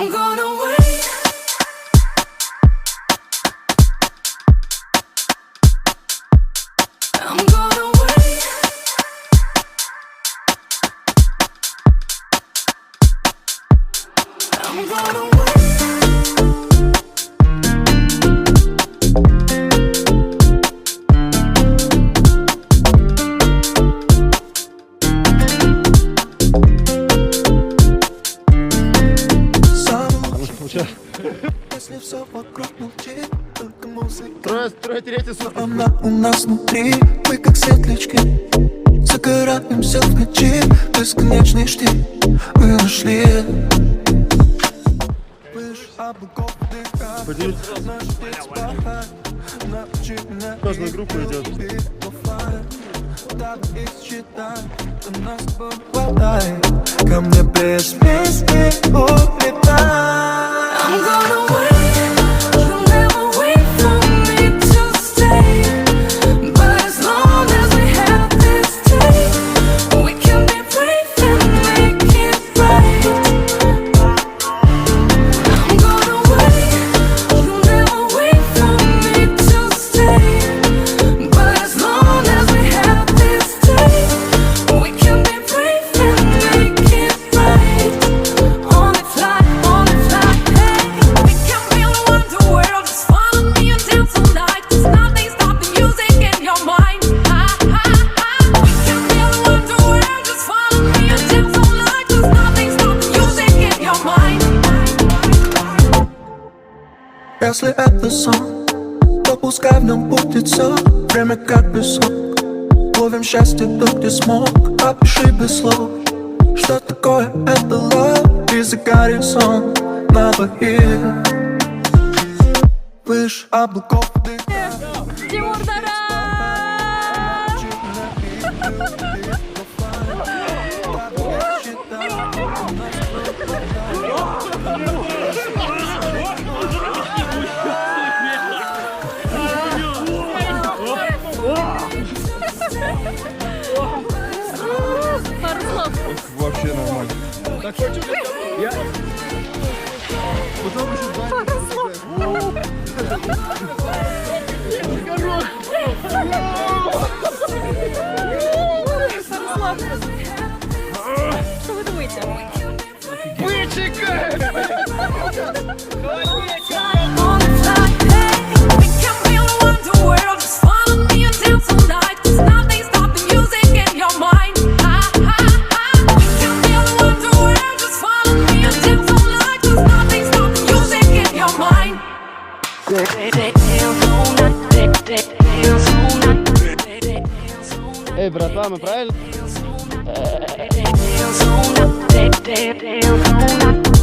I'm gonna wait. I'm gonna wait. I'm gonna wait. Если все вокруг молчит, только музыка. Трое, третий сутки. Она у нас внутри, мы как светлячки. Загораемся в ночи, бесконечный штиль. Мы нашли выше облаков дыха. Наш путь спахает. Научи меня. Каждая группа идет. Давай их считай, до нас хватает. Ко мне без песни улетай. I'm gonna wait. You'll never wait for me to stay. But as long as we have this day, we can be brave and make it right. I'm gonna wait. You'll never wait for me to stay. But as long as we have this day, we can be brave and make it right. On the fly, on the fly. We can feel the wonder world. Just follow me and dance all night. There's nothing stop the music in your mind. We can feel the wonder world. Just follow me and dance all night. There's nothing stop the music in your mind. Если это сон, то пускай в нем будет все. Время как песок. Ловим счастье тут, где смог. Опиши без слов, что такое это love. И загорит сон на двоих. Выше облаков дыха. Тимур, Тарас! Пару слов. Вообще нормально. Так хочешь? Я... Потом еще Что вы думаете? Вычекай! On the fly, we can feel the wonder world. Just follow me and dance all night. There's nothing stop the music in your mind. We can feel the wonder world. Just follow me and dance all night. There's nothing stop the music in your mind. Эй, братва, мы правильно? Dance all night.